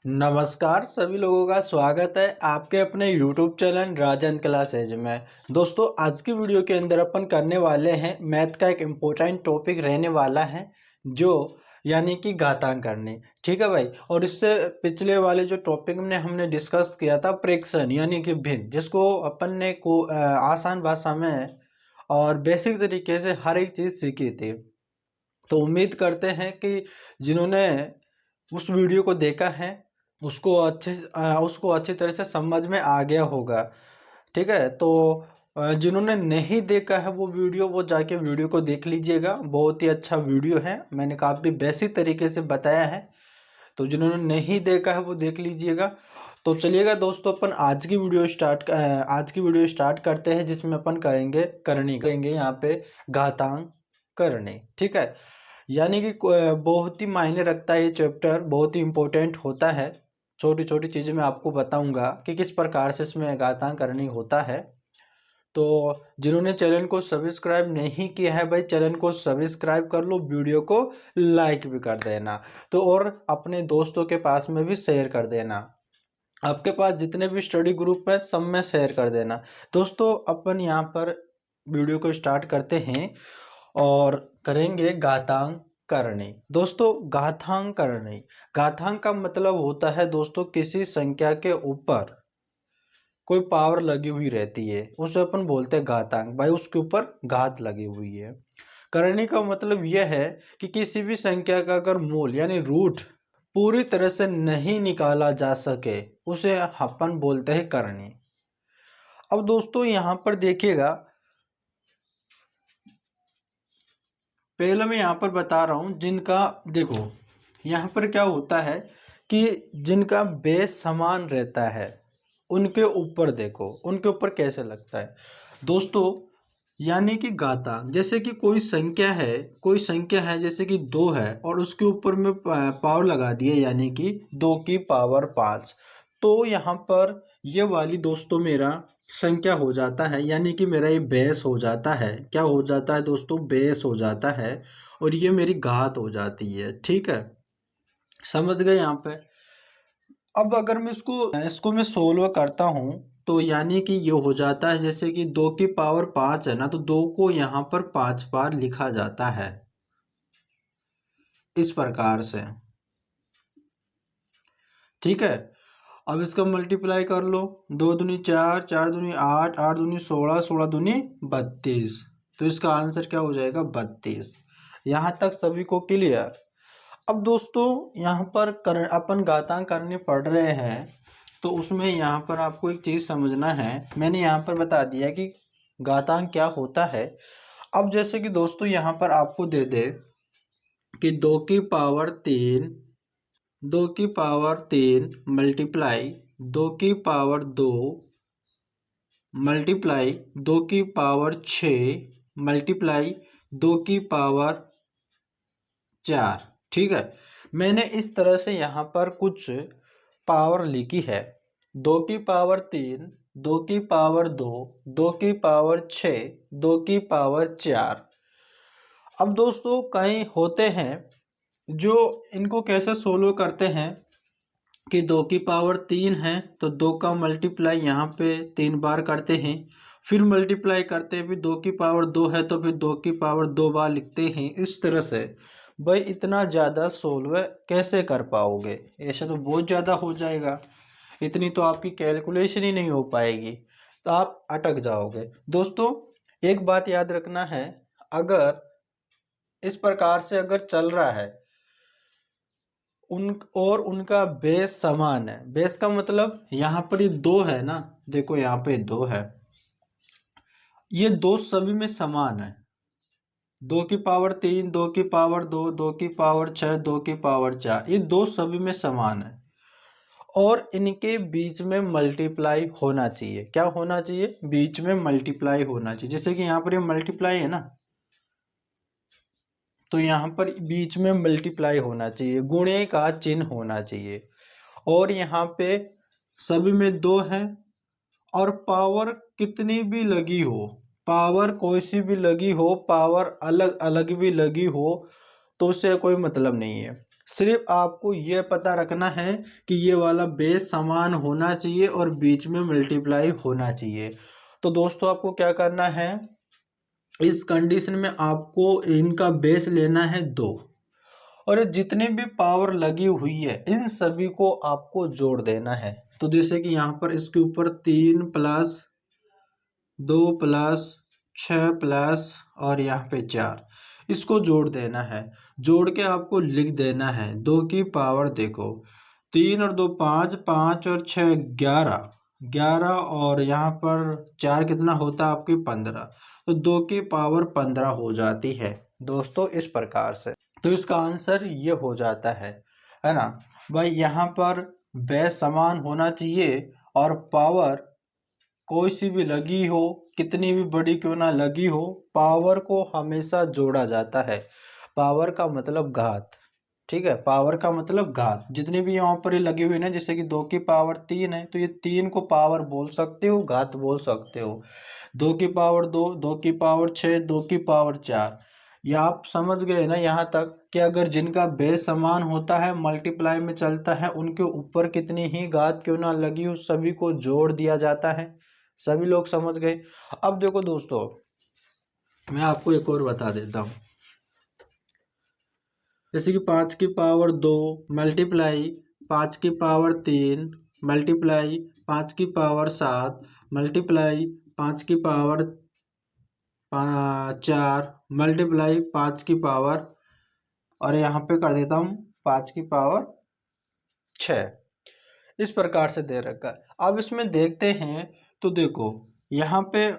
नमस्कार सभी लोगों का स्वागत है आपके अपने YouTube चैनल राजन क्लासेज में। दोस्तों आज की वीडियो के अंदर अपन करने वाले हैं मैथ का एक इम्पोर्टेंट टॉपिक रहने वाला है जो यानी कि घातांक करनी। ठीक है भाई। और इससे पिछले वाले जो टॉपिक में हमने डिस्कस किया था प्रेक्षण यानी कि भिन्न, जिसको अपन ने आसान भाषा में और बेसिक तरीके से हर एक चीज़ सीखी थी। तो उम्मीद करते हैं कि जिन्होंने उस वीडियो को देखा है उसको अच्छी तरह से समझ में आ गया होगा। ठीक है। तो जिन्होंने नहीं देखा है वो जाके वीडियो को देख लीजिएगा। बहुत ही अच्छा वीडियो है, मैंने काफ़ी बेसिक तरीके से बताया है। तो जिन्होंने नहीं देखा है वो देख लीजिएगा। तो चलिएगा दोस्तों, अपन आज की वीडियो स्टार्ट करते हैं, जिसमें अपन करेंगे यहाँ पे घातांक करनी। ठीक है। यानी कि बहुत ही मायने रखता है ये चैप्टर, बहुत ही इम्पोर्टेंट होता है। छोटी छोटी चीज़ें मैं आपको बताऊंगा कि किस प्रकार से इसमें घातांक करनी होता है। तो जिन्होंने चैनल को सब्सक्राइब नहीं किया है भाई, चैनल को सब्सक्राइब कर लो, वीडियो को लाइक भी कर देना। तो और अपने दोस्तों के पास में भी शेयर कर देना। आपके पास जितने भी स्टडी ग्रुप है सब में शेयर कर देना। दोस्तों अपन यहाँ पर वीडियो को स्टार्ट करते हैं और करेंगे घातांक करनी। दोस्तों घातांक करनी, घातांक का मतलब होता है दोस्तों किसी संख्या के ऊपर कोई पावर लगी हुई रहती है, उसे अपन बोलते हैं घातांक। भाई उसके ऊपर घात लगी हुई है। करनी का मतलब यह है कि किसी भी संख्या का अगर मूल यानी रूट पूरी तरह से नहीं निकाला जा सके उसे अपन बोलते हैं करनी। अब दोस्तों यहाँ पर देखिएगा, पहले मैं यहाँ पर बता रहा हूँ जिनका, देखो यहाँ पर क्या होता है कि जिनका बेस समान रहता है उनके ऊपर देखो, उनके ऊपर कैसे लगता है दोस्तों। यानी कि घातांक, जैसे कि कोई संख्या है जैसे कि 2 है और उसके ऊपर में पावर लगा दिए यानी कि 2 की पावर 5। तो यहाँ पर ये वाली दोस्तों मेरा संख्या हो जाता है, यानी कि मेरा ये बेस हो जाता है। क्या हो जाता है दोस्तों? बेस हो जाता है। और ये मेरी घात हो जाती है। ठीक है, समझ गए यहाँ पे। अब अगर मैं इसको मैं सोल्व करता हूँ तो यानी कि ये हो जाता है, जैसे कि 2 की पावर 5 है ना, तो 2 को यहाँ पर 5 बार लिखा जाता है इस प्रकार से। ठीक है। अब इसका मल्टीप्लाई कर लो, 2 दूनी 4, 4 दूनी 8, 8 दूनी 16, 16 दूनी 32। तो इसका आंसर क्या हो जाएगा? 32। यहाँ तक सभी को क्लियर? अब दोस्तों यहाँ पर अपन घातांक करने पढ़ रहे हैं, तो उसमें यहाँ पर आपको एक चीज़ समझना है। मैंने यहाँ पर बता दिया कि घातांक क्या होता है। अब जैसे कि दोस्तों यहाँ पर आपको दे दे कि 2 की पावर 3, 2 की पावर 3 मल्टीप्लाई 2 की पावर 2 मल्टीप्लाई 2 की पावर 6 मल्टीप्लाई 2 की पावर 4। ठीक है। मैंने इस तरह से यहाँ पर कुछ पावर लिखी है। 2 की पावर 3, 2 की पावर 2, 2 की पावर 6, 2 की पावर 4। अब दोस्तों कई होते हैं जो इनको कैसे सोल्व करते हैं कि 2 की पावर 3 है तो 2 का मल्टीप्लाई यहाँ पे 3 बार करते हैं, फिर मल्टीप्लाई करते हैं, फिर 2 की पावर 2 है तो फिर 2 की पावर 2 बार लिखते हैं। इस तरह से भाई इतना ज़्यादा सोल्व कैसे कर पाओगे? ऐसा तो बहुत ज़्यादा हो जाएगा, इतनी तो आपकी कैलकुलेशन ही नहीं हो पाएगी, तो आप अटक जाओगे। दोस्तों एक बात याद रखना है, अगर इस प्रकार से अगर चल रहा है उनका बेस समान है, बेस का मतलब यहाँ पर ये 2 है ना, देखो यहाँ पे 2 है, ये 2 सभी में समान है। 2 की पावर 3, 2 की पावर 2, 2 की पावर 6, 2 की पावर 4, ये 2 सभी में समान है। और इनके बीच में मल्टीप्लाई होना चाहिए। क्या होना चाहिए? बीच में मल्टीप्लाई होना चाहिए। जैसे कि यहाँ पर ये मल्टीप्लाई है ना, तो यहाँ पर बीच में मल्टीप्लाई होना चाहिए, गुणे का चिन्ह होना चाहिए। और यहाँ पे सभी में 2 है, और पावर कितनी भी लगी हो, पावर कोई सी भी लगी हो, पावर अलग अलग भी लगी हो, तो उससे कोई मतलब नहीं है। सिर्फ आपको ये पता रखना है कि ये वाला बेस समान होना चाहिए और बीच में मल्टीप्लाई होना चाहिए। तो दोस्तों आपको क्या करना है, इस कंडीशन में आपको इनका बेस लेना है 2, और ये जितनी भी पावर लगी हुई है इन सभी को आपको जोड़ देना है। तो जैसे कि यहाँ पर इसके ऊपर 3 प्लस 2 प्लस 6 प्लस और यहाँ पे 4, इसको जोड़ देना है। जोड़ के आपको लिख देना है 2 की पावर, देखो 3 और 2 5, 5 और 6 11, 11 और यहाँ पर 4 कितना होता है आपकी 15, तो 2 की पावर 15 हो जाती है दोस्तों इस प्रकार से। तो इसका आंसर ये हो जाता है ना भाई। यहाँ पर बेस समान होना चाहिए और पावर कोई सी भी लगी हो, कितनी भी बड़ी क्यों ना लगी हो, पावर को हमेशा जोड़ा जाता है। पावर का मतलब घात, ठीक है, पावर का मतलब घात। जितनी भी यहाँ पर ये लगी हुई ना, जैसे कि 2 की पावर 3 है तो ये 3 को पावर बोल सकते हो, घात बोल सकते हो। 2 की पावर 2, 2 की पावर 6, 2 की पावर 4। ये आप समझ गए ना यहाँ तक कि अगर जिनका बेस समान होता है, मल्टीप्लाई में चलता है, उनके ऊपर कितनी ही घात क्यों ना लगी हो सभी को जोड़ दिया जाता है। सभी लोग समझ गए। अब देखो दोस्तों, मैं आपको एक और बता देता हूँ। जैसे कि 5 की पावर 2 मल्टीप्लाई 5 की पावर 3 मल्टीप्लाई 5 की पावर 7 मल्टीप्लाई 5 की पावर 4 मल्टीप्लाई 5 की पावर, और यहाँ पे कर देता हूँ 5 की पावर 6। इस प्रकार से दे रखा है। अब इसमें देखते हैं तो देखो यहाँ पे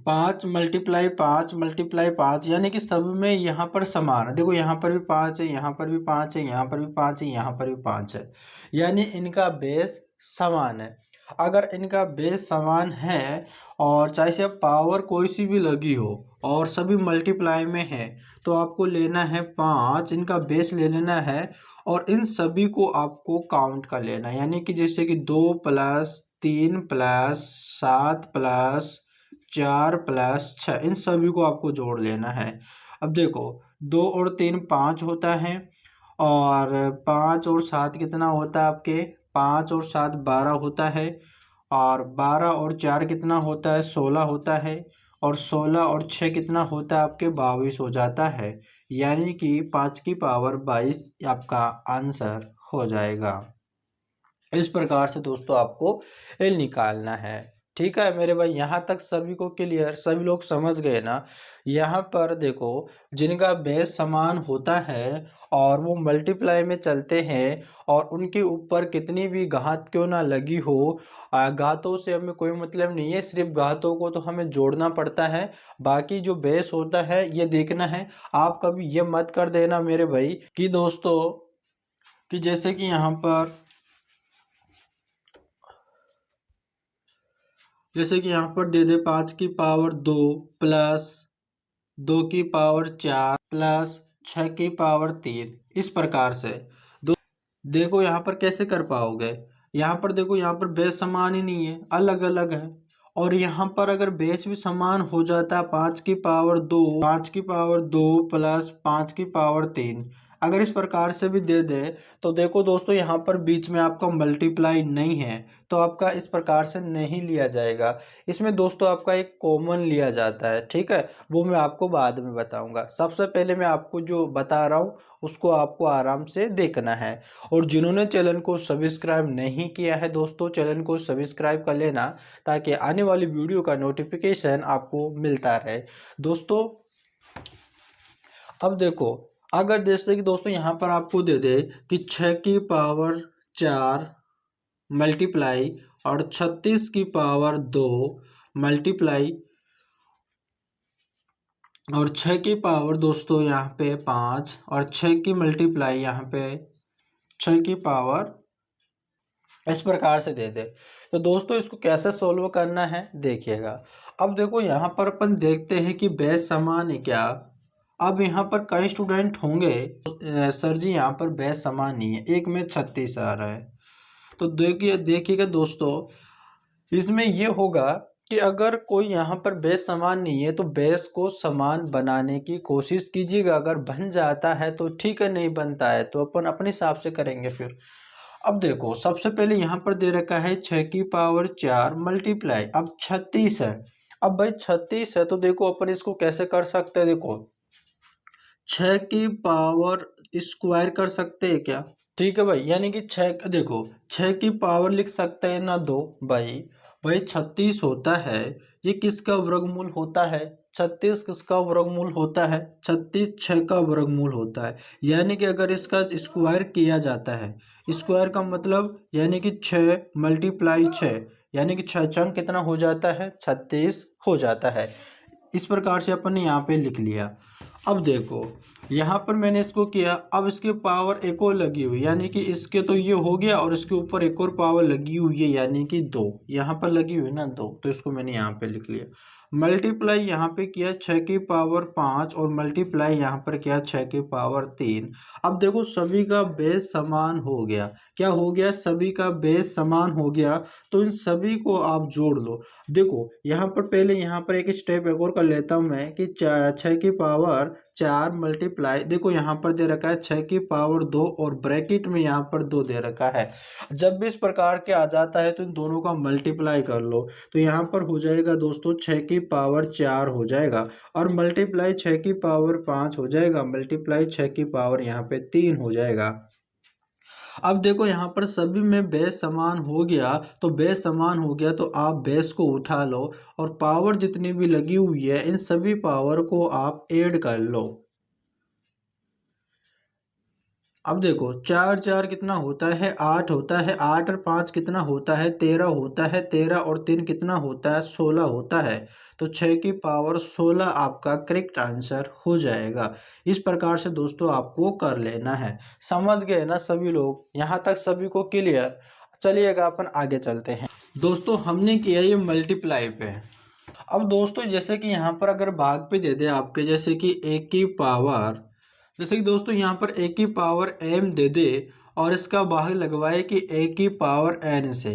5 × 5 × 5 यानी कि सब में यहाँ पर समान है। देखो यहाँ पर भी 5 है, यहाँ पर भी 5 है, यहाँ पर भी 5 है, यहाँ पर भी 5 है, यानी इनका बेस समान है। अगर इनका बेस समान है और चाहे से पावर कोई सी भी लगी हो और सभी मल्टीप्लाई में है, तो आपको लेना है 5, इनका बेस ले लेना है और इन सभी को आपको काउंट कर लेना है। यानी कि जैसे कि 2 प्लस 3 प्लस 7 प्लस 4 प्लस 6, इन सभी को आपको जोड़ लेना है। अब देखो 2 और 3 5 होता है, और 5 और 7 कितना होता है आपके, 5 और 7 12 होता है, और 12 और 4 कितना होता है 16 होता है, और 16 और 6 कितना होता है आपके 22 हो जाता है। यानी कि 5 की पावर 22 आपका आंसर हो जाएगा। इस प्रकार से दोस्तों आपको एल निकालना है। ठीक है मेरे भाई, यहाँ तक सभी को क्लियर, सभी लोग समझ गए ना। यहाँ पर देखो जिनका बेस समान होता है और वो मल्टीप्लाई में चलते हैं और उनके ऊपर कितनी भी घात क्यों ना लगी हो, घातों से हमें कोई मतलब नहीं है, सिर्फ घातों को तो हमें जोड़ना पड़ता है। बाकी जो बेस होता है ये देखना है। आप कभी ये मत कर देना मेरे भाई कि दोस्तों कि जैसे कि यहाँ पर यहाँ पर दे दे 5 की पावर 2 प्लस 2 की पावर 4 प्लस 6 की पावर 3, इस प्रकार से। दो देखो यहाँ पर कैसे कर पाओगे, यहाँ पर देखो यहाँ पर बेस समान ही नहीं है, अलग अलग है। और यहाँ पर अगर बेस भी समान हो जाता है, 5 की पावर 2, 5 की पावर 2 प्लस 5 की पावर 3, अगर इस प्रकार से भी दे दे, तो देखो दोस्तों यहाँ पर बीच में आपका मल्टीप्लाई नहीं है तो आपका इस प्रकार से नहीं लिया जाएगा। इसमें दोस्तों आपका एक कॉमन लिया जाता है, ठीक है, वो मैं आपको बाद में बताऊंगा। सबसे पहले मैं आपको जो बता रहा हूँ उसको आपको आराम से देखना है। और जिन्होंने चैनल को सब्सक्राइब नहीं किया है दोस्तों, चैनल को सब्सक्राइब कर लेना ताकि आने वाली वीडियो का नोटिफिकेशन आपको मिलता रहे दोस्तों। अब देखो अगर जैसे कि दोस्तों यहाँ पर आपको दे दे कि 6 की पावर 4 मल्टीप्लाई और 36 की पावर 2 मल्टीप्लाई और 6 की पावर दोस्तों यहाँ पे 5 और 6 की मल्टीप्लाई यहाँ पे 6 की पावर, इस प्रकार से दे दे। तो दोस्तों इसको कैसे सोल्व करना है देखिएगा। अब देखो यहाँ पर अपन देखते हैं कि बेस समान है क्या। अब यहाँ पर कई स्टूडेंट होंगे सर जी यहाँ पर बेस समान नहीं है, एक में 36 आ रहा है। तो देखिएगा दोस्तों इसमें ये होगा कि अगर कोई यहाँ पर बेस समान नहीं है तो बेस को समान बनाने की कोशिश कीजिएगा। अगर बन जाता है तो ठीक है, नहीं बनता है तो अपन अपने हिसाब से करेंगे फिर। अब देखो सबसे पहले यहाँ पर दे रखा है 6 की पावर 4 मल्टीप्लाई, अब 36 है। अब भाई 36 है तो देखो अपन इसको कैसे कर सकते हैं, देखो 6 की पावर स्क्वायर कर सकते हैं क्या? ठीक है भाई, यानी कि देखो 6 की पावर लिख सकते हैं ना दो भाई। भाई 36 होता है, ये किसका वर्गमूल होता है? 36 किसका वर्गमूल होता है? 36 6 का वर्गमूल होता है। यानी कि अगर इसका स्क्वायर किया जाता है, स्क्वायर का मतलब यानी कि 6 × 6 यानी कि 6 कितना हो जाता है? 36 हो जाता है। इस प्रकार से अपन ने यहाँ पे लिख लिया। अब देखो यहाँ पर मैंने इसको किया, अब इसके पावर एक और लगी हुई, यानी कि इसके तो ये हो गया और इसके ऊपर एक और पावर लगी हुई है यानी कि 2, यहाँ पर लगी हुई ना 2, तो इसको मैंने यहाँ पे लिख लिया। मल्टीप्लाई यहाँ पे किया 6 की पावर 5 और मल्टीप्लाई यहाँ पर किया 6 की पावर 3। अब देखो सभी का बेस समान हो गया। क्या हो गया? सभी का बेस समान हो गया। तो इन सभी को आप जोड़ लो। देखो यहाँ पर पहले यहाँ पर एक स्टेप एक और कर लेता हूँ मैं कि 6 की पावर 4 मल्टीप्लाई, देखो यहाँ पर दे रखा है 6 की पावर 2 और ब्रैकेट में यहाँ पर 2 दे रखा है। जब भी इस प्रकार के आ जाता है तो इन दोनों का मल्टीप्लाई कर लो, तो यहाँ पर हो जाएगा दोस्तों 6 की पावर 4 हो जाएगा और मल्टीप्लाई 6 की पावर 5 हो जाएगा, मल्टीप्लाई 6 की पावर यहाँ पे 3 हो जाएगा। अब देखो यहाँ पर सभी में बेस समान हो गया, तो बेस समान हो गया तो आप बेस को उठा लो और पावर जितनी भी लगी हुई है इन सभी पावर को आप ऐड कर लो। अब देखो 4 4 कितना होता है? 8 होता है। 8 और 5 कितना होता है? 13 होता है। 13 और 3 कितना होता है? 16 होता है। तो 6 की पावर 16 आपका करेक्ट आंसर हो जाएगा। इस प्रकार से दोस्तों आपको कर लेना है। समझ गए ना सभी लोग? यहाँ तक सभी को क्लियर? चलिएगा अपन आगे चलते हैं। दोस्तों हमने किया ये मल्टीप्लाई पे। अब दोस्तों जैसे कि यहाँ पर अगर भाग पे दे दे आपके, जैसे कि दोस्तों यहाँ पर ए की पावर एम दे दे और इसका भाग लगवाए कि ए की पावर एन से।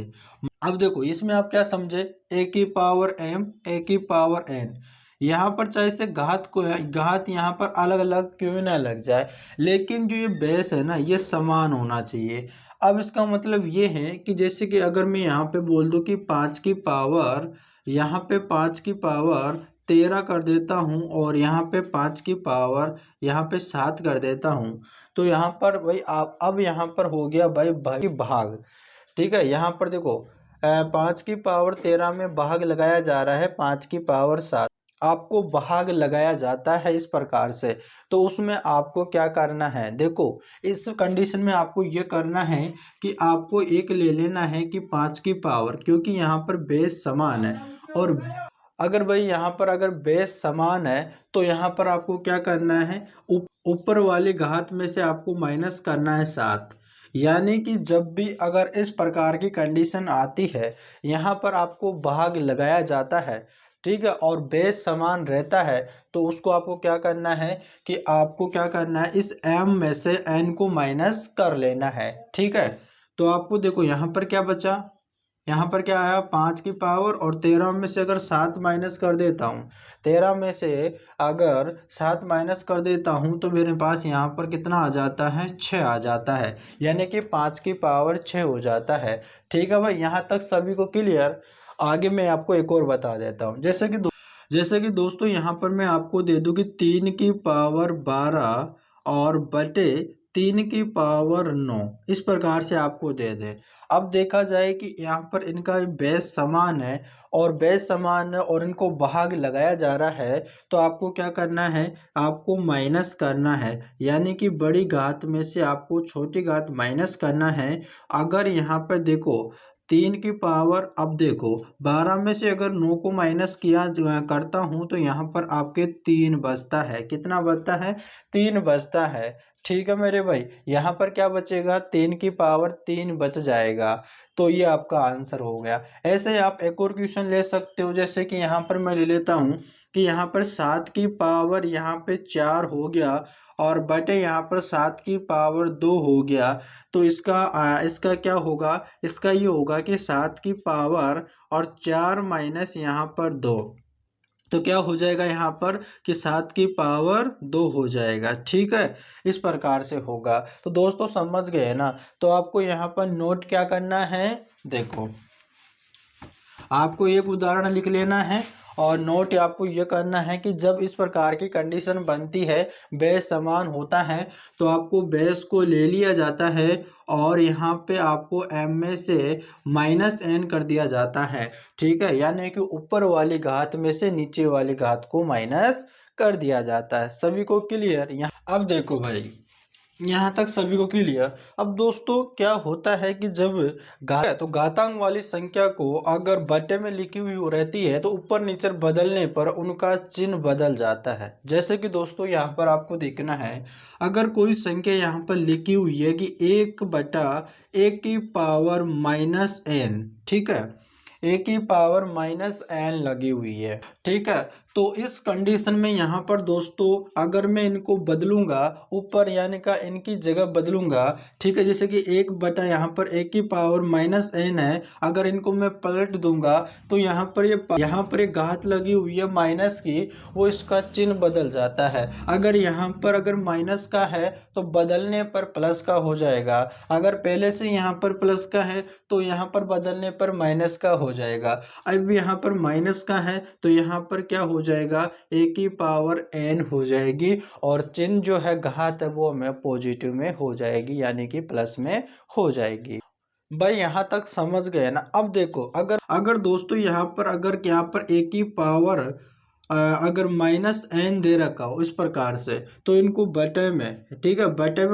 अब देखो इसमें आप क्या समझे? ए की पावर एम, ए की पावर एन, यहाँ पर चाहे से घात को घात यहाँ पर अलग अलग क्यों ना लग जाए, लेकिन जो ये बेस है ना ये समान होना चाहिए। अब इसका मतलब ये है कि जैसे कि अगर मैं यहाँ पे बोल दूं कि 5 की पावर, यहाँ पे 5 की पावर 13 कर देता हूँ और यहाँ पे 5 की पावर यहाँ पे 7 कर देता हूँ, तो यहाँ पर भाई आप अब यहाँ पर हो गया भाई भाग। ठीक है, यहाँ पर देखो 5 की पावर 13 में भाग लगाया जा रहा है 5 की पावर 7, आपको भाग लगाया जाता है इस प्रकार से। तो उसमें आपको क्या करना है? देखो इस कंडीशन में आपको ये करना है कि आपको एक ले लेना है कि 5 की पावर, क्योंकि यहाँ पर बेस समान है और अगर भाई यहाँ पर अगर बेस समान है तो यहाँ पर आपको क्या करना है? ऊपर वाली घात में से आपको माइनस करना है 7। यानी कि जब भी अगर इस प्रकार की कंडीशन आती है यहाँ पर आपको भाग लगाया जाता है, ठीक है, और बेस समान रहता है, तो उसको आपको क्या करना है कि आपको क्या करना है? इस m में से n को माइनस कर लेना है। ठीक है, तो आपको देखो यहाँ पर क्या बचा? यहाँ पर क्या आया? 5 की पावर और 13 में से अगर 7 माइनस कर देता हूँ, 13 में से अगर 7 माइनस कर देता हूँ तो मेरे पास यहाँ पर कितना आ जाता है? 6 आ जाता है, यानी कि 5 की पावर 6 हो जाता है। ठीक है भाई, यहाँ तक सभी को क्लियर? आगे मैं आपको एक और बता देता हूँ। जैसे कि दोस्तों यहाँ पर मैं आपको दे दूँ कि 3 की पावर 12 और बटे 3 की पावर 9, इस प्रकार से आपको दे दे। अब देखा जाए कि यहाँ पर इनका बेस समान है और बेस समान है और इनको भाग लगाया जा रहा है, तो आपको क्या करना है? आपको माइनस करना है, यानी कि बड़ी घात में से आपको छोटी घात माइनस करना है। अगर यहाँ पर देखो 3 की पावर, अब देखो 12 में से अगर 9 को माइनस किया करता हूँ तो यहाँ पर आपके 3 बचता है। कितना बचता है? 3 बचता है। ठीक है मेरे भाई, यहाँ पर क्या बचेगा, 3 बच जाएगा। तो ये आपका आंसर हो गया। ऐसे ही आप एक और क्वेश्चन ले सकते हो, जैसे कि यहाँ पर मैं ले लेता हूँ कि यहाँ पर 7 यहाँ पे 4 हो गया और बटे यहाँ पर 7 2 हो गया। तो इसका क्या होगा, इसका ये होगा कि 7 और 4 माइनस यहाँ पर 2, तो क्या हो जाएगा यहाँ पर कि 7 2 हो जाएगा। ठीक है, इस प्रकार से होगा। तो दोस्तों समझ गए ना। तो आपको यहाँ पर नोट क्या करना है, देखो आपको एक उदाहरण लिख लेना है और नोट आपको ये करना है कि जब इस प्रकार की कंडीशन बनती है, बेस समान होता है, तो आपको बेस को ले लिया जाता है और यहाँ पे आपको m में से -n कर दिया जाता है। ठीक है, यानी कि ऊपर वाली घात में से नीचे वाली घात को माइनस कर दिया जाता है। सभी को क्लियर? यहाँ अब देखो भाई, यहाँ तक सभी को क्लियर। अब दोस्तों क्या होता है कि जब तो घातांक वाली संख्या को अगर बटे में लिखी हुई रहती है तो ऊपर नीचे बदलने पर उनका चिन्ह बदल जाता है। जैसे कि दोस्तों यहाँ पर आपको देखना है, अगर कोई संख्या यहाँ पर लिखी हुई है कि 1/(a)n, ठीक है, (a)-n लगी हुई है। ठीक है, तो इस कंडीशन में यहाँ पर दोस्तों अगर मैं इनको बदलूंगा ऊपर, यानी का इनकी जगह बदलूंगा, ठीक है, जैसे कि 1 यहाँ पर (a)-n है, अगर इनको मैं पलट दूंगा तो यहाँ पर एक घात लगी हुई है माइनस की, वो इसका चिन्ह बदल जाता है। अगर यहाँ पर अगर माइनस का है तो बदलने पर प्लस का हो जाएगा, अगर पहले से यहाँ पर प्लस का है तो यहाँ पर बदलने पर माइनस का हो जाएगा। अब यहाँ पर माइनस का है तो यहाँ पर क्या हो जाएगा, (a)n हो जाएगी और चिन्ह जो है घात है वो हमें पॉजिटिव में हो जाएगी, यानी कि प्लस में हो जाएगी। भाई यहाँ तक समझ गए ना। अब देखो अगर अगर दोस्तों यहाँ पर अगर -n दे रखा हो इस प्रकार से, तो इनको बटे में, ठीक है, बटे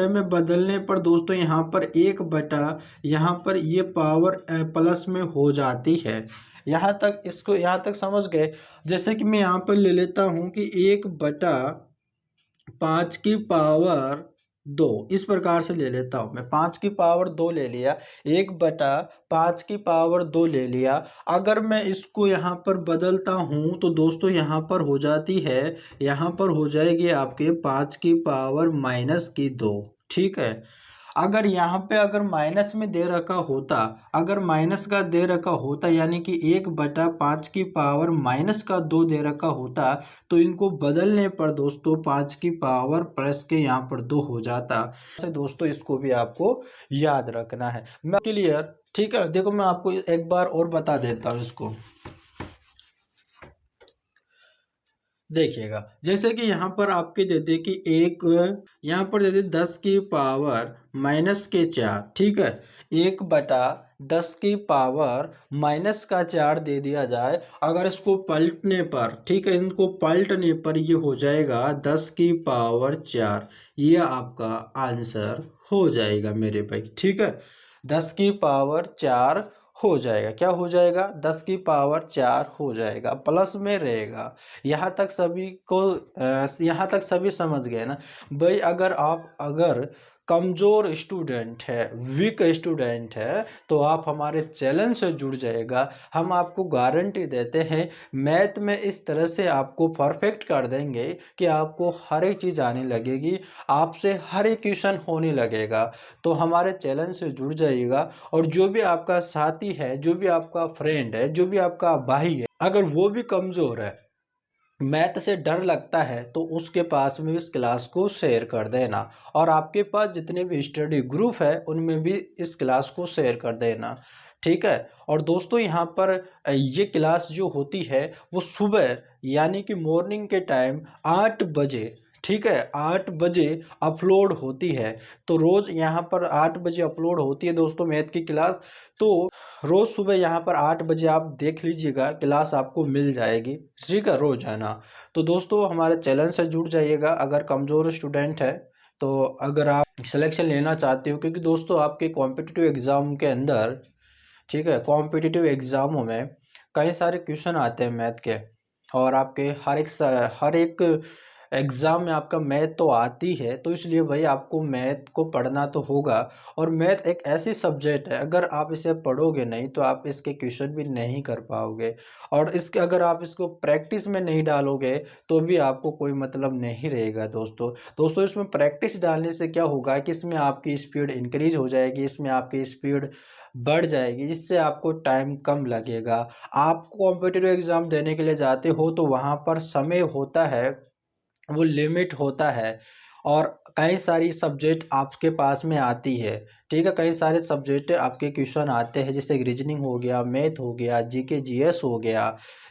में बदलने पर दोस्तों यहाँ पर 1 यहाँ पर ये पावर प्लस में हो जाती है। यहाँ तक समझ गए। जैसे कि मैं यहाँ पर ले लेता हूँ कि 1/5 इस प्रकार से ले लेता हूँ मैं, 5 ले लिया, 1/5 ले लिया। अगर मैं इसको यहाँ पर बदलता हूँ तो दोस्तों यहाँ पर हो जाती है, यहाँ पर हो जाएगी आपके 5 की पावर -2। ठीक है, अगर यहाँ पे अगर माइनस में दे रखा होता, अगर माइनस का दे रखा होता, यानी कि 1/5 की पावर -2 दे रखा होता, तो इनको बदलने पर दोस्तों 5 की पावर+2 हो जाता। ऐसे दोस्तों इसको भी आपको याद रखना है। मैं क्लियर? ठीक है, देखो मैं आपको एक बार और बता देता हूँ इसको। देखिएगा, जैसे कि यहाँ पर आपके देते कि यहाँ पर देते 10 की पावर-4, ठीक है, 1/10 की पावर-4 दे दिया जाए। अगर इसको पलटने पर, ठीक है, इनको पलटने पर ये हो जाएगा 10 की पावर-4। ये आपका आंसर हो जाएगा मेरे भाई। ठीक है, 10 की पावर-4 हो जाएगा। क्या हो जाएगा? 10 की पावर-4 हो जाएगा, प्लस में रहेगा। यहाँ तक सभी समझ गए ना भाई। अगर कमज़ोर स्टूडेंट है, वीक स्टूडेंट है, तो आप हमारे चैनल से जुड़ जाएगा। हम आपको गारंटी देते हैं, मैथ में इस तरह से आपको परफेक्ट कर देंगे कि आपको हर एक चीज़ आने लगेगी, आपसे हर एक क्वेश्चन होने लगेगा। तो हमारे चैनल से जुड़ जाइएगा। और जो भी आपका साथी है, जो भी आपका फ्रेंड है, जो भी आपका भाई है, अगर वो भी कमज़ोर है, मैथ से डर लगता है, तो उसके पास में इस क्लास को शेयर कर देना। और आपके पास जितने भी स्टडी ग्रुप है उनमें भी इस क्लास को शेयर कर देना। ठीक है, और दोस्तों यहाँ पर ये क्लास जो होती है वो सुबह, यानी कि मॉर्निंग के टाइम 8 बजे, ठीक है, 8 बजे अपलोड होती है। तो रोज़ यहाँ पर 8 बजे अपलोड होती है दोस्तों मैथ की क्लास। तो रोज़ सुबह यहाँ पर 8 बजे आप देख लीजिएगा, क्लास आपको मिल जाएगी। ठीक है, रोज़ है ना। तो दोस्तों हमारे चैनल से जुड़ जाइएगा अगर कमज़ोर स्टूडेंट है। तो अगर आप सिलेक्शन लेना चाहते हो, क्योंकि दोस्तों आपके कॉम्पिटिटिव एग्ज़ाम के अंदर, ठीक है, कॉम्पिटिटिव एग्ज़ामों में कई सारे क्वेश्चन आते हैं मैथ के, और आपके हर एक एग्ज़ाम में आपका मैथ तो आती है, तो इसलिए भाई आपको मैथ को पढ़ना तो होगा। और मैथ एक ऐसी सब्जेक्ट है, अगर आप इसे पढ़ोगे नहीं तो आप इसके क्वेश्चन भी नहीं कर पाओगे। और इसके अगर आप इसको प्रैक्टिस में नहीं डालोगे तो भी आपको कोई मतलब नहीं रहेगा दोस्तों। दोस्तों इसमें प्रैक्टिस डालने से क्या होगा कि इसमें आपकी स्पीड इंक्रीज हो जाएगी, इसमें आपकी स्पीड बढ़ जाएगी, जिससे आपको टाइम कम लगेगा। आप कॉम्पिटिटिव एग्ज़ाम देने के लिए जाते हो तो वहाँ पर समय होता है, वो लिमिट होता है, और कई सारी सब्जेक्ट आपके पास में आती है। ठीक है, कई सारे सब्जेक्ट आपके क्वेश्चन आते हैं, जैसे रीजनिंग हो गया, मैथ हो गया, जीके जीएस हो गया।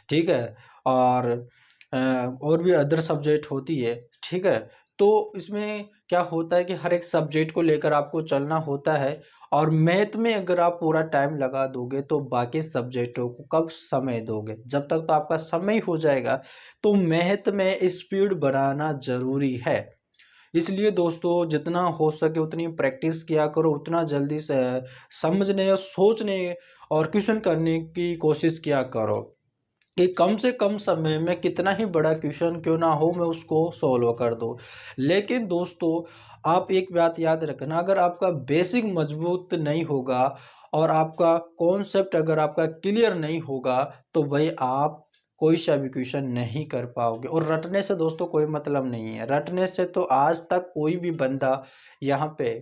ठीक है, और और भी अदर सब्जेक्ट होती है। ठीक है, तो इसमें क्या होता है कि हर एक सब्जेक्ट को लेकर आपको चलना होता है। और मैथ में अगर आप पूरा टाइम लगा दोगे तो बाकी सब्जेक्टों को कब समय दोगे? जब तक तो आपका समय हो जाएगा। तो मैथ में स्पीड बढ़ाना ज़रूरी है। इसलिए दोस्तों जितना हो सके उतनी प्रैक्टिस किया करो, उतना जल्दी से समझने और सोचने और क्वेश्चन करने की कोशिश किया करो कि कम से कम समय में कितना ही बड़ा क्वेश्चन क्यों ना हो मैं उसको सॉल्व कर दूं। लेकिन दोस्तों आप एक बात याद रखना, अगर आपका बेसिक मजबूत नहीं होगा और आपका कॉन्सेप्ट अगर आपका क्लियर नहीं होगा तो भाई आप कोई सा भी क्वेश्चन नहीं कर पाओगे। और रटने से दोस्तों कोई मतलब नहीं है, रटने से तो आज तक कोई भी बंदा यहाँ पे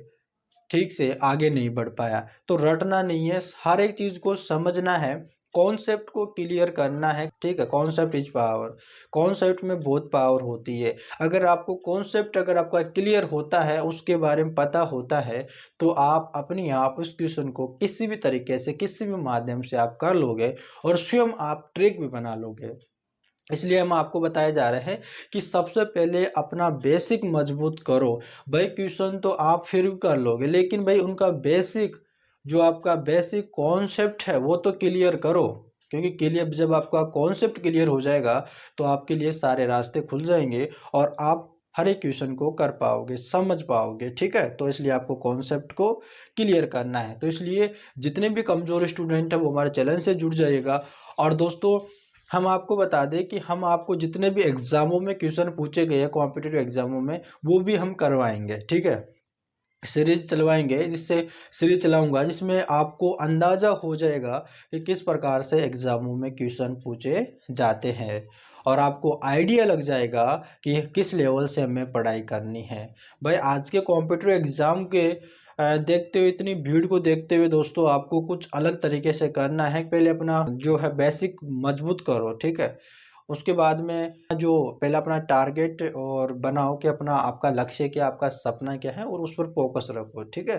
ठीक से आगे नहीं बढ़ पाया। तो रटना नहीं है, हर एक चीज़ को समझना है, कॉन्सेप्ट को क्लियर करना है। ठीक है, कॉन्सेप्ट इज पावर, कॉन्सेप्ट में बहुत पावर होती है। अगर आपको कॉन्सेप्ट अगर आपका क्लियर होता है, उसके बारे में पता होता है, तो आप अपने आप उस क्वेश्चन को किसी भी तरीके से किसी भी माध्यम से आप कर लोगे और स्वयं आप ट्रिक भी बना लोगे। इसलिए हम आपको बताया जा रहे हैं कि सबसे पहले अपना बेसिक मजबूत करो। भाई क्वेश्चन तो आप फिर भी कर लोगे, लेकिन भाई उनका बेसिक जो आपका बेसिक कॉन्सेप्ट है वो तो क्लियर करो। क्योंकि क्लियर जब आपका कॉन्सेप्ट क्लियर हो जाएगा तो आपके लिए सारे रास्ते खुल जाएंगे और आप हर एक क्वेश्चन को कर पाओगे, समझ पाओगे। ठीक है, तो इसलिए आपको कॉन्सेप्ट को क्लियर करना है। तो इसलिए जितने भी कमज़ोर स्टूडेंट हैं वो हमारे चैनल से जुड़ जाइएगा। और दोस्तों हम आपको बता दें कि हम आपको जितने भी एग्ज़ामों में क्वेश्चन पूछे गए हैं कॉम्पिटिटिव एग्ज़ामों में, वो भी हम करवाएंगे। ठीक है, सीरीज चलवाएंगे, जिससे सीरीज चलाऊंगा जिसमें आपको अंदाज़ा हो जाएगा कि किस प्रकार से एग्ज़ामों में क्वेश्चन पूछे जाते हैं, और आपको आइडिया लग जाएगा कि किस लेवल से हमें पढ़ाई करनी है। भाई आज के कॉम्पिटिटिव एग्ज़ाम के देखते हुए, इतनी भीड़ को देखते हुए दोस्तों आपको कुछ अलग तरीके से करना है। पहले अपना जो है बेसिक मजबूत करो। ठीक है, उसके बाद में जो पहले अपना टारगेट और बनाओ कि अपना आपका लक्ष्य क्या, आपका सपना क्या है, और उस पर फोकस रखो। ठीक है,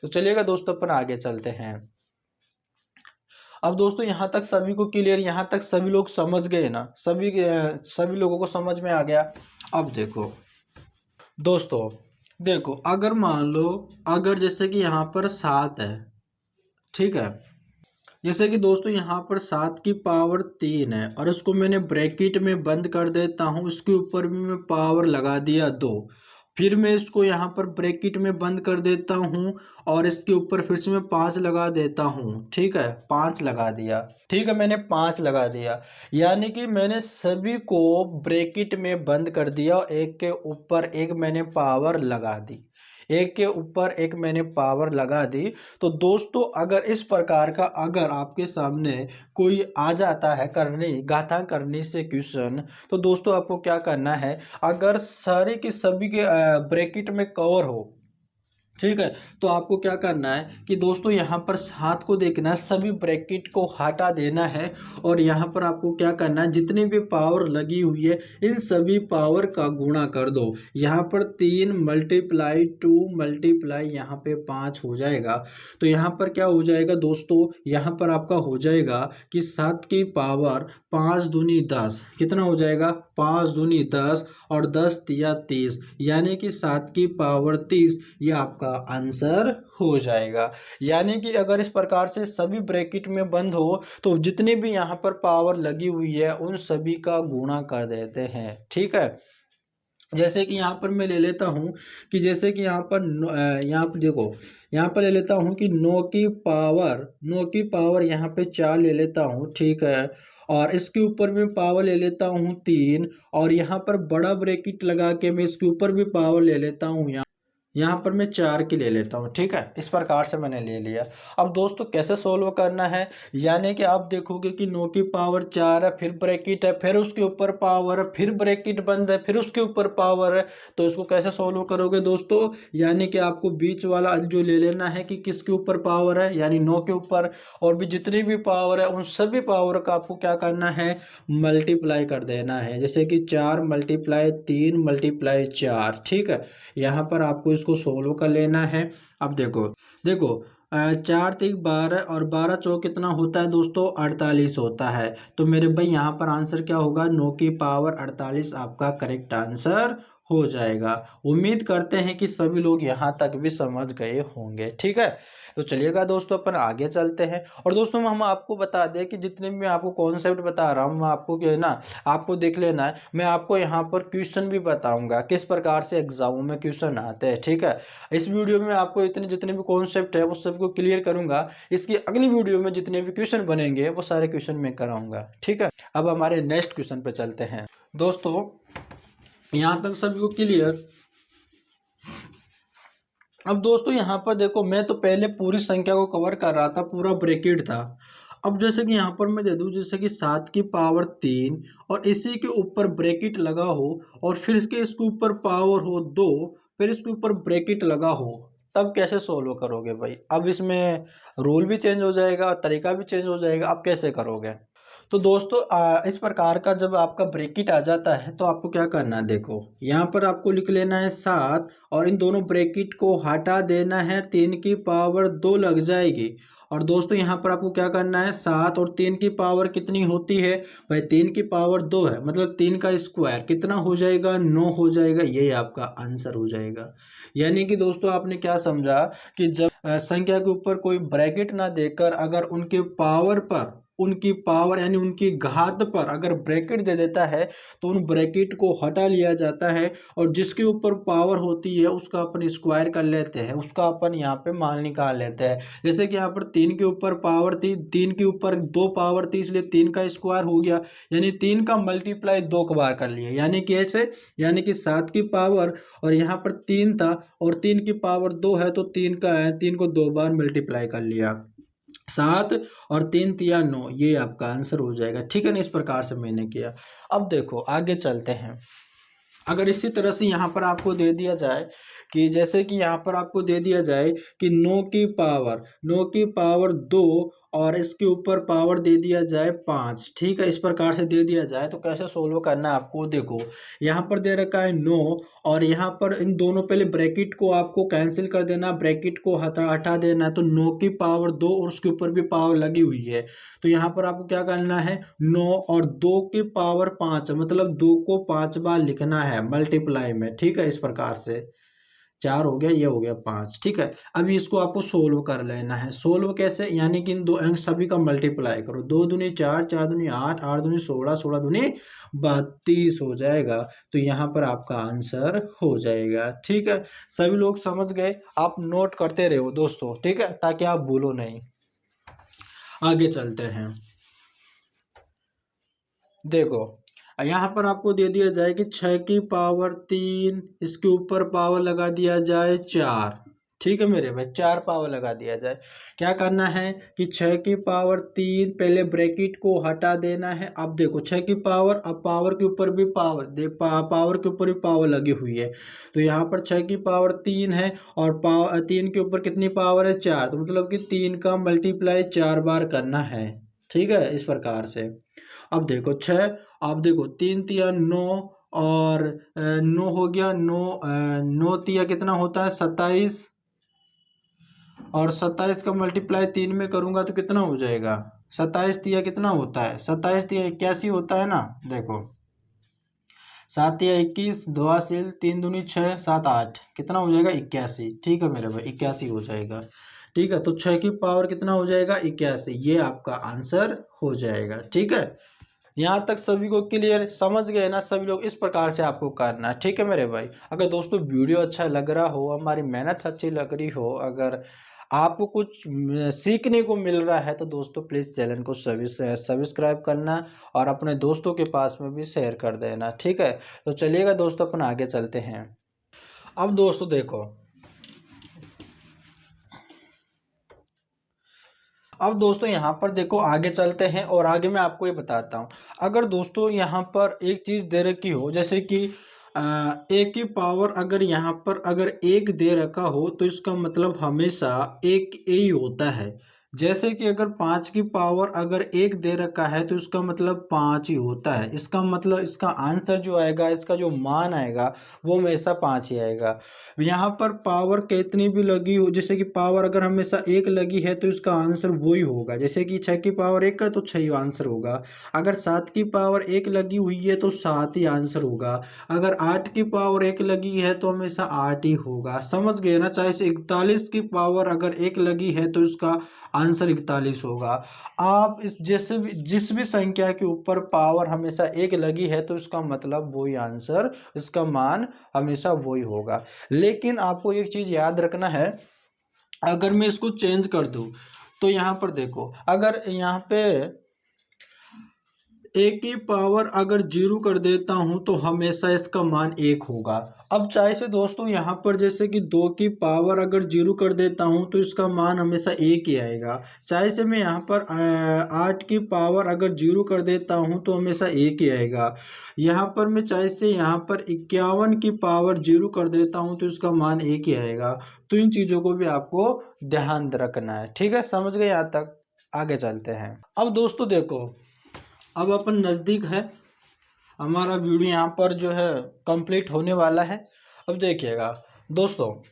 तो चलिएगा दोस्तों अपन आगे चलते हैं। अब दोस्तों यहाँ तक सभी को क्लियर, यहाँ तक सभी लोग समझ गए ना, सभी लोगों को समझ में आ गया। अब देखो दोस्तों, देखो अगर मान लो, अगर जैसे कि यहाँ पर 7 है। ठीक है, जैसे कि दोस्तों यहाँ पर 7 की पावर 3 है और इसको मैंने ब्रैकेट में बंद कर देता हूँ, इसके ऊपर भी मैं पावर लगा दिया 2। फिर मैं इसको यहाँ पर ब्रैकेट में बंद कर देता हूँ और इसके ऊपर फिर से मैं 5 लगा देता हूँ। ठीक है, 5 लगा दिया। ठीक है, मैंने 5 लगा दिया, यानी कि मैंने सभी को ब्रैकेट में बंद कर दिया, एक के ऊपर एक मैंने पावर लगा दी, एक के ऊपर एक मैंने पावर लगा दी। तो दोस्तों अगर इस प्रकार का अगर आपके सामने कोई आ जाता है करने गाथा करने से क्वेश्चन, तो दोस्तों आपको क्या करना है, अगर सारे के सभी के ब्रैकेट में कवर हो, ठीक है, तो आपको क्या करना है कि दोस्तों यहाँ पर 7 को देखना है, सभी ब्रैकेट को हटा देना है, और यहाँ पर आपको क्या करना है, जितनी भी पावर लगी हुई है इन सभी पावर का गुणा कर दो। यहाँ पर 3 मल्टीप्लाई 2 मल्टीप्लाई यहाँ पे 5 हो जाएगा। तो यहाँ पर क्या हो जाएगा दोस्तों, यहाँ पर आपका हो जाएगा कि 7 की पावर 5 दूनी 10, कितना हो जाएगा, 5 दूनी 10 और 10 तिया 30, यानी कि 7 की पावर 30, ये आपका आंसर हो जाएगा। यानी कि अगर इस प्रकार से सभी ब्रैकेट में बंद हो तो जितनी भी यहाँ पर पावर लगी हुई है उन सभी का गुणा कर देते हैं। ठीक है, जैसे कि यहाँ पर मैं ले लेता हूँ कि जैसे कि यहाँ पर देखो, यहाँ पर ले लेता हूँ कि 9 की पावर यहाँ पे 4 ले लेता हूँ। ठीक है, और इसके ऊपर भी पावर ले लेता हूँ 3 और यहाँ पर बड़ा ब्रैकेट लगा के मैं इसके ऊपर भी पावर ले लेता हूँ। यहाँ पर मैं 4 की ले लेता हूँ। ठीक है, इस प्रकार से मैंने ले लिया। अब दोस्तों कैसे सोल्व करना है, यानी कि आप देखोगे कि 9 की पावर 4 है, फिर ब्रैकेट है, फिर उसके ऊपर पावर है, फिर ब्रैकेट बंद है, फिर उसके ऊपर पावर है। तो इसको कैसे सोल्व करोगे दोस्तों, यानी कि आपको बीच वाला जो ले लेना है कि किसके ऊपर पावर है, यानी 9 के ऊपर, और भी जितनी भी पावर है उन सभी पावर का आपको क्या करना है, मल्टीप्लाई कर देना है। जैसे कि 4 मल्टीप्लाई 3 मल्टीप्लाई 4। ठीक है, यहाँ पर आपको इसको सोल्व कर लेना है। अब देखो देखो 4 3 12 और 12 चौक कितना होता है दोस्तों, 48 होता है। तो मेरे भाई यहाँ पर आंसर क्या होगा, 9 की पावर 48 आपका करेक्ट आंसर हो जाएगा। उम्मीद करते हैं कि सभी लोग यहाँ तक भी समझ गए होंगे। ठीक है, तो चलिएगा दोस्तों अपन आगे चलते हैं। और दोस्तों हम आपको बता दें कि जितने भी मैं आपको कॉन्सेप्ट बता रहा हूँ, मैं आपको क्या है ना, आपको देख लेना है। मैं आपको यहाँ पर क्वेश्चन भी बताऊंगा किस प्रकार से एग्जामों में क्वेश्चन आते हैं। ठीक है, इस वीडियो में आपको इतने जितने भी कॉन्सेप्ट है वो सबको क्लियर करूंगा। इसकी अगली वीडियो में जितने भी क्वेश्चन बनेंगे वो सारे क्वेश्चन मैं कराऊंगा। ठीक है, अब हमारे नेक्स्ट क्वेश्चन पे चलते हैं। दोस्तों यहाँ तक सभी को क्लियर। अब दोस्तों यहाँ पर देखो, मैं तो पहले पूरी संख्या को कवर कर रहा था, पूरा ब्रैकेट था। अब जैसे कि यहाँ पर मैं दे दूं, जैसे कि 7 की पावर 3 और इसी के ऊपर ब्रैकेट लगा हो और फिर इसके ऊपर पावर हो 2, फिर इसके ऊपर ब्रैकेट लगा हो, तब कैसे सोल्व करोगे भाई। अब इसमें रूल भी चेंज हो जाएगा और तरीका भी चेंज हो जाएगा। अब कैसे करोगे, तो दोस्तों इस प्रकार का जब आपका ब्रैकेट आ जाता है तो आपको क्या करना है, देखो यहाँ पर आपको लिख लेना है 7 और इन दोनों ब्रैकेट को हटा देना है, 3 की पावर 2 लग जाएगी। और दोस्तों यहाँ पर आपको क्या करना है, 7 और 3 की पावर कितनी होती है भाई, 3 की पावर 2 है, मतलब 3 का स्क्वायर कितना हो जाएगा, 9 हो जाएगा। यही आपका आंसर हो जाएगा। यानी कि दोस्तों आपने क्या समझा कि जब संख्या के ऊपर कोई ब्रैकेट ना देकर अगर उनके पावर पर, उनकी पावर यानी उनकी घात पर अगर ब्रैकेट दे देता है तो उन ब्रैकेट को हटा लिया जाता है और जिसके ऊपर पावर होती है उसका अपन स्क्वायर कर लेते हैं, उसका अपन यहाँ पे मान निकाल लेते हैं। जैसे कि यहाँ पर 3 के ऊपर पावर थी, 3 के ऊपर 2 पावर थी, इसलिए 3 का स्क्वायर हो गया, यानी 3 का मल्टीप्लाई 2 बार कर लिया। यानी कि ऐसे, यानी कि 7 की पावर और यहाँ पर 3 था और 3 की पावर 2 है तो 3 का है, 3 को 2 बार मल्टीप्लाई कर लिया। 7 और 3 तिया 9, ये आपका आंसर हो जाएगा। ठीक है ना, इस प्रकार से मैंने किया। अब देखो आगे चलते हैं। अगर इसी तरह से यहाँ पर आपको दे दिया जाए कि जैसे कि यहाँ पर आपको दे दिया जाए कि 9 की पावर 2 और इसके ऊपर पावर दे दिया जाए 5। ठीक है, इस प्रकार से दे दिया जाए तो कैसे सोल्व करना है आपको, देखो यहाँ पर दे रखा है 9 और यहाँ पर इन दोनों पहले ब्रैकेट को आपको कैंसिल कर देना, ब्रैकेट को हटा देना है। तो 9 की पावर 2 और उसके ऊपर भी पावर लगी हुई है, तो यहाँ पर आपको क्या करना है, 9 और 2 की पावर 5, मतलब 2 को 5 बार लिखना है मल्टीप्लाई में। ठीक है, इस प्रकार से 4 हो गया, ये हो गया 5। ठीक है, अभी इसको आपको सोल्व कर लेना है। सोल्व कैसे, यानी कि इन दो अंक सभी का मल्टीप्लाई करो, 2 दूनी 4, 4 दूनी 8, 8 दूनी 16, 16 दूनी 32 हो जाएगा। तो यहाँ पर आपका आंसर हो जाएगा। ठीक है, सभी लोग समझ गए, आप नोट करते रहो दोस्तों। ठीक है, ताकि आप भूलो नहीं। आगे चलते हैं। देखो यहाँ पर आपको दे दिया जाए कि 6 की पावर 3, इसके ऊपर पावर लगा दिया जाए 4। ठीक है मेरे भाई, 4 पावर लगा दिया जाए। क्या करना है कि 6 की पावर 3, पहले ब्रैकेट को हटा देना है। अब देखो 6 की पावर, अब पावर के ऊपर भी पावर पावर के ऊपर भी पावर लगी हुई है। तो यहाँ पर 6 की पावर 3 है और 3 के ऊपर कितनी पावर है, 4। तो मतलब कि 3 का मल्टीप्लाई 4 बार करना है। ठीक है, इस प्रकार से। अब देखो 6, अब देखो 3 तिया 9 और 9 हो गया, 9 तिया कितना होता है, 27। और 27 का मल्टीप्लाई 3 में करूंगा तो कितना हो जाएगा, 27 तिया कितना होता है, 27 तिया 81 होता है ना। देखो 7 तिया 21, 2 हासिल, 3 दूनी 6, 7 8, कितना हो जाएगा, 81। ठीक है मेरे भाई, 81 हो जाएगा। ठीक है, तो 6 की पावर कितना हो जाएगा, 81। ये आपका आंसर हो जाएगा। ठीक है, यहाँ तक सभी को क्लियर, समझ गए ना सभी लोग। इस प्रकार से आपको करना है। ठीक है मेरे भाई, अगर दोस्तों वीडियो अच्छा लग रहा हो, हमारी मेहनत अच्छी लग रही हो, अगर आपको कुछ सीखने को मिल रहा है तो दोस्तों प्लीज़ चैनल को सब्सक्राइब करना और अपने दोस्तों के पास में भी शेयर कर देना, ठीक है। तो चलिएगा दोस्तों अपन आगे चलते हैं। अब दोस्तों देखो, अब दोस्तों यहाँ पर देखो आगे चलते हैं और आगे मैं आपको ये बताता हूँ। अगर दोस्तों यहाँ पर एक चीज़ दे रखी हो, जैसे कि ए की पावर अगर यहाँ पर अगर एक दे रखा हो तो इसका मतलब हमेशा एक ए ही होता है। जैसे कि अगर 5 की पावर अगर एक दे रखा है तो इसका मतलब 5 ही होता है। इसका मतलब इसका आंसर जो आएगा, इसका जो मान आएगा वो हमेशा 5 ही आएगा। यहाँ पर पावर कितनी भी लगी हो, जैसे कि पावर अगर हमेशा एक लगी है तो इसका आंसर वही होगा। जैसे कि 6 की पावर एक है तो 6 ही आंसर होगा। अगर 7 की पावर एक लगी हुई है तो 7 ही आंसर होगा। अगर 8 की पावर एक लगी है तो हमेशा 8 ही होगा। समझ गए ना। चाहे से 41 की पावर अगर एक लगी है तो इसका आंसर 41 होगा। आप इस जैसे भी जिस भी संख्या के ऊपर पावर हमेशा एक लगी है तो इसका मतलब वही आंसर, इसका मान हमेशा वही होगा। लेकिन आपको एक चीज याद रखना है, अगर मैं इसको चेंज कर दूं तो यहाँ पर देखो, अगर यहाँ पे ए की पावर अगर जीरो कर देता हूं तो हमेशा इसका मान एक होगा। अब चाहे से दोस्तों यहाँ पर जैसे कि 2 की पावर अगर जीरो कर देता हूं तो इसका मान हमेशा एक ही आएगा। चाहे से मैं यहाँ पर 8 की पावर अगर जीरो कर देता हूं तो हमेशा एक ही आएगा। यहाँ पर मैं चाहे से यहाँ पर 51 की पावर जीरो कर देता हूं तो इसका मान एक ही आएगा। तो इन चीज़ों को भी आपको ध्यान रखना है, ठीक है। समझ गए यहाँ तक? आगे चलते हैं। अब दोस्तों देखो, अब अपन नज़दीक है, हमारा वीडियो यहाँ पर जो है कंप्लीट होने वाला है। अब देखिएगा दोस्तों,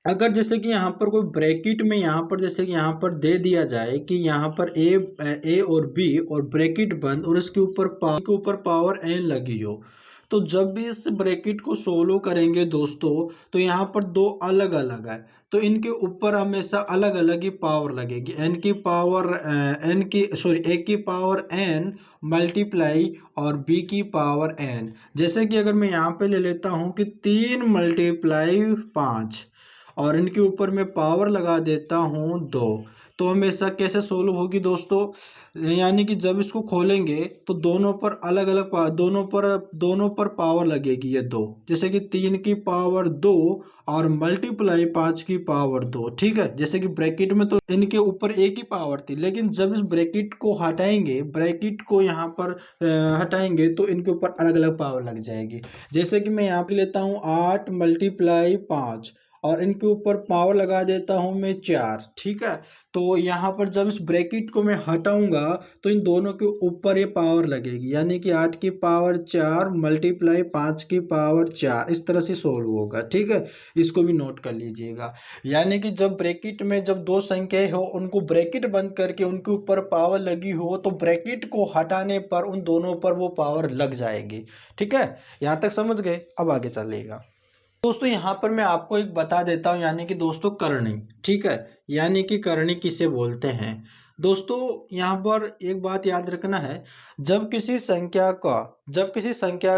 अगर जैसे कि यहाँ पर कोई ब्रैकेट में यहाँ पर जैसे कि यहाँ पर दे दिया जाए कि यहाँ पर ए और बी और ब्रैकेट बंद और इसके ऊपर पावर एन लगी हो, तो जब भी इस ब्रैकेट को सोल्व करेंगे दोस्तों तो यहाँ पर दो अलग अलग है, तो इनके ऊपर हमेशा अलग अलग ही पावर लगेगी। एन की पावर एन की सॉरी ए की पावर एन मल्टीप्लाई और बी की पावर एन। जैसे कि अगर मैं यहाँ पे ले लेता हूँ कि 3 × 5 और इनके ऊपर मैं पावर लगा देता हूँ 2, तो हमेशा कैसे सोल्व होगी दोस्तों, यानी कि जब इसको खोलेंगे तो दोनों पर अलग अलग दोनों पर पावर लगेगी ये 2। जैसे कि 3 की पावर 2 और मल्टीप्लाई 5 की पावर 2, ठीक है। जैसे कि ब्रैकेट में तो इनके ऊपर एक ही पावर थी, लेकिन जब इस ब्रैकेट को हटाएंगे, ब्रैकेट को यहाँ पर हटाएंगे तो इनके ऊपर अलग अलग पावर लग जाएगी। जैसे कि मैं यहाँ पे लेता हूँ 8 × 5 और इनके ऊपर पावर लगा देता हूं मैं 4, ठीक है। तो यहाँ पर जब इस ब्रैकेट को मैं हटाऊंगा तो इन दोनों के ऊपर ये पावर लगेगी, यानी कि 8 की पावर 4 मल्टीप्लाई 5 की पावर 4, इस तरह से सोल्व होगा, ठीक है। इसको भी नोट कर लीजिएगा। यानी कि जब ब्रैकेट में जब दो संख्याएं हो, उनको ब्रैकेट बंद करके उनके ऊपर पावर लगी हो तो ब्रैकेट को हटाने पर उन दोनों पर वो पावर लग जाएगी, ठीक है। यहाँ तक समझ गए? अब आगे चलिएगा दोस्तों। यहाँ पर मैं आपको एक बता देता हूँ, यानी कि दोस्तों करनी, ठीक है। यानी कि करनी किसे बोलते हैं दोस्तों, यहाँ पर एक बात याद रखना है, जब किसी संख्या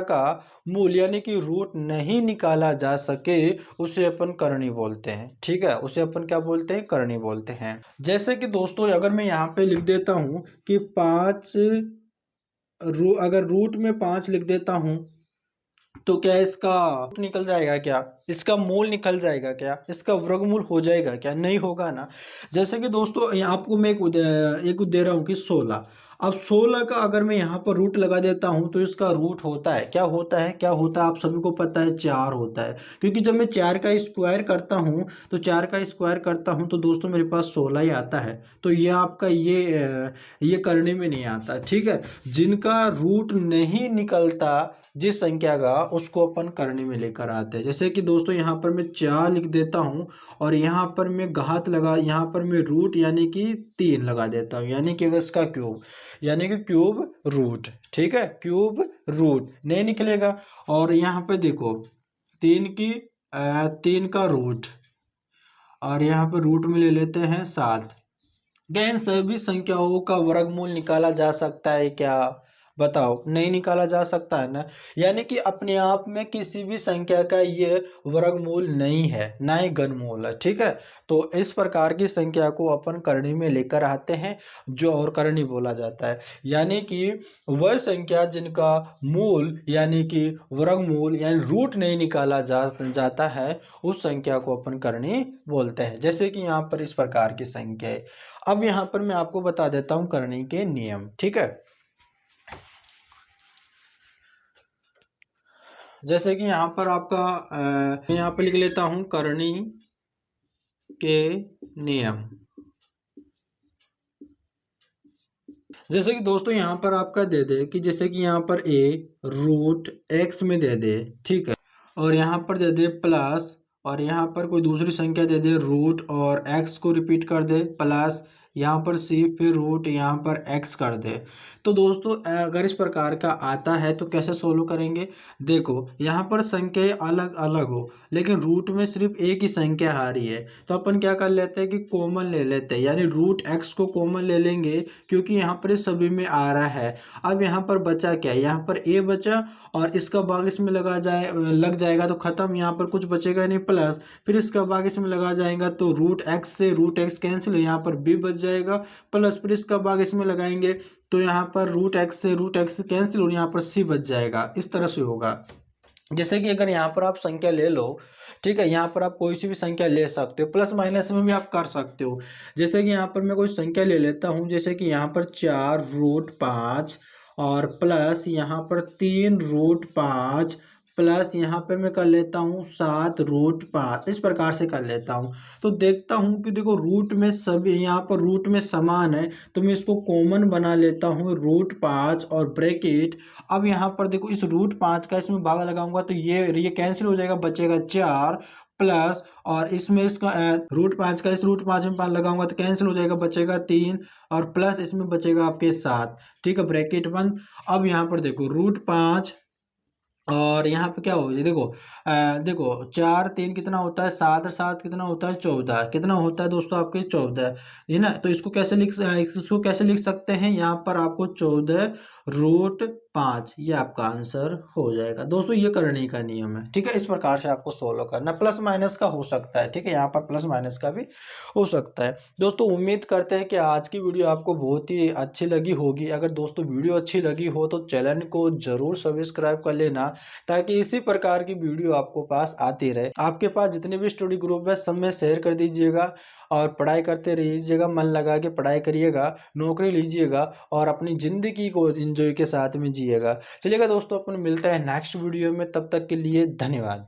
का मूल यानी कि रूट नहीं निकाला जा सके उसे अपन करनी बोलते हैं, ठीक है। उसे अपन क्या बोलते हैं? करनी बोलते हैं। जैसे कि दोस्तों अगर मैं यहाँ पे लिख देता हूँ कि 5 अगर रूट में 5 लिख देता हूँ तो क्या इसका निकल जाएगा? क्या इसका मूल निकल जाएगा? क्या इसका वर्गमूल हो जाएगा? क्या नहीं होगा ना। जैसे कि दोस्तों आपको मैं एक दे रहा हूँ कि 16। अब 16 का अगर मैं यहाँ पर रूट लगा देता हूँ तो इसका रूट होता है, क्या होता है? क्या होता है आप सभी को पता है? 4 होता है। क्योंकि जब मैं 4 का स्क्वायर करता हूँ तो 4 का स्क्वायर करता हूँ तो दोस्तों मेरे पास 16 ही आता है। तो ये आपका ये करने में नहीं आता, ठीक है। जिनका रूट नहीं निकलता जिस संख्या का, उसको अपन करनी में लेकर आते हैं। जैसे कि दोस्तों यहाँ पर मैं 4 लिख देता हूँ और यहाँ पर मैं घात लगा, यहाँ पर मैं रूट यानी कि 3 लगा देता हूँ, यानी कि इसका क्यूब, यानी कि क्यूब रूट, ठीक है। क्यूब रूट नहीं निकलेगा। और यहाँ पे देखो 3 का रूट और यहाँ पे रूट में ले लेते हैं 7। क्या इन सभी संख्याओं का वर्गमूल निकाला जा सकता है? क्या बताओ, नहीं निकाला जा सकता है ना। यानी कि अपने आप में किसी भी संख्या का ये वर्गमूल नहीं है, ना ही घनमूल है, ठीक है। तो इस प्रकार की संख्या को अपन करनी में लेकर आते हैं, जो और करनी बोला जाता है। यानी कि वह संख्या जिनका मूल यानी कि वर्गमूल यानी रूट नहीं निकाला जाता है, उस संख्या को अपन करनी बोलते हैं। जैसे कि यहाँ पर इस प्रकार की संख्या है। अब यहाँ पर मैं आपको बता देता हूँ करनी के नियम, ठीक है। जैसे कि यहाँ पर आपका मैं यहाँ पर लिख लेता हूँ करनी के नियम। जैसे कि दोस्तों यहाँ पर आपका दे दे कि जैसे कि यहाँ पर ए रूट एक्स में दे दे, ठीक है, और यहाँ पर दे दे प्लस, और यहाँ पर कोई दूसरी संख्या दे दे रूट और एक्स को रिपीट कर दे प्लस, यहाँ पर सी फिर रूट यहाँ पर एक्स कर दे। तो दोस्तों अगर इस प्रकार का आता है तो कैसे सोल्व करेंगे। देखो यहाँ पर संख्याएं अलग अलग हो लेकिन रूट में सिर्फ एक ही संख्या आ रही है, तो अपन क्या कर लेते हैं कि कॉमन ले लेते हैं, यानी रूट एक्स को कॉमन ले लेंगे क्योंकि यहाँ पर सभी में आ रहा है। अब यहाँ पर बचा क्या है, यहाँ पर ए बचा और इसका भाग इसमें लग जाएगा तो खत्म, यहाँ पर कुछ बचेगा नहीं, प्लस फिर इसका भाग इसमें लगा जाएगा तो रूट एक्स से रूट एक्स कैंसिल, यहाँ पर बी बच जाएगा, प्लस फिर इसका भाग इसमें लगाएंगे तो यहाँ पर रूट एक्स से रूट एक्स कैंसिल और यहाँ पर सी बच जाएगा। इस तरह से होगा। जैसे कि अगर यहाँ पर आप संख्या ले लो, ठीक है, यहाँ पर आप कोई सी भी संख्या ले सकते हो, प्लस माइनस में भी आप कर सकते हो। जैसे कि यहाँ पर मैं कोई संख्या ले लेता हूँ, जैसे कि यहाँ पर 4√5 और प्लस यहाँ पर 3√5 प्लस यहाँ पे मैं कर लेता हूँ 7√5, इस प्रकार से कर लेता हूँ। तो देखता हूँ कि देखो रूट में सभी यहाँ पर रूट में समान है, तो मैं इसको कॉमन बना लेता हूँ √5 और ब्रैकेट। अब यहाँ पर देखो इस √5 का इसमें भाग लगाऊंगा तो ये कैंसिल हो जाएगा, बचेगा 4 प्लस, और इसमें इसका √5 का इस √5 में लगाऊंगा तो कैंसिल हो जाएगा, बचेगा 3 और प्लस इसमें बचेगा आपके 7, ठीक है, ब्रैकेट बंद। अब यहाँ पर देखो √5 और यहाँ पे क्या हो जाए, देखो देखो 4 3 कितना होता है, 7 7 कितना होता है 14, कितना होता है दोस्तों आपके 14, है ना। तो इसको कैसे लिख सकते हैं, यहाँ पर आपको 14√5 ये आपका आंसर हो जाएगा। दोस्तों ये करने का नियम है, ठीक है, इस प्रकार से आपको सोल्व करना। प्लस माइनस का हो सकता है, ठीक है, यहाँ पर प्लस माइनस का भी हो सकता है। दोस्तों उम्मीद करते हैं कि आज की वीडियो आपको बहुत ही अच्छी लगी होगी। अगर दोस्तों वीडियो अच्छी लगी हो तो चैनल को जरूर सब्सक्राइब कर लेना, ताकि इसी प्रकार की वीडियो आपको पास आती रहे। आपके पास जितने भी स्टडी ग्रुप है सब में शेयर कर दीजिएगा और पढ़ाई करते रहिएगा, मन लगा के पढ़ाई करिएगा, नौकरी लीजिएगा और अपनी ज़िंदगी को एंजॉय के साथ में जिएगा। चलिएगा दोस्तों, अपन मिलते हैं नेक्स्ट वीडियो में, तब तक के लिए धन्यवाद।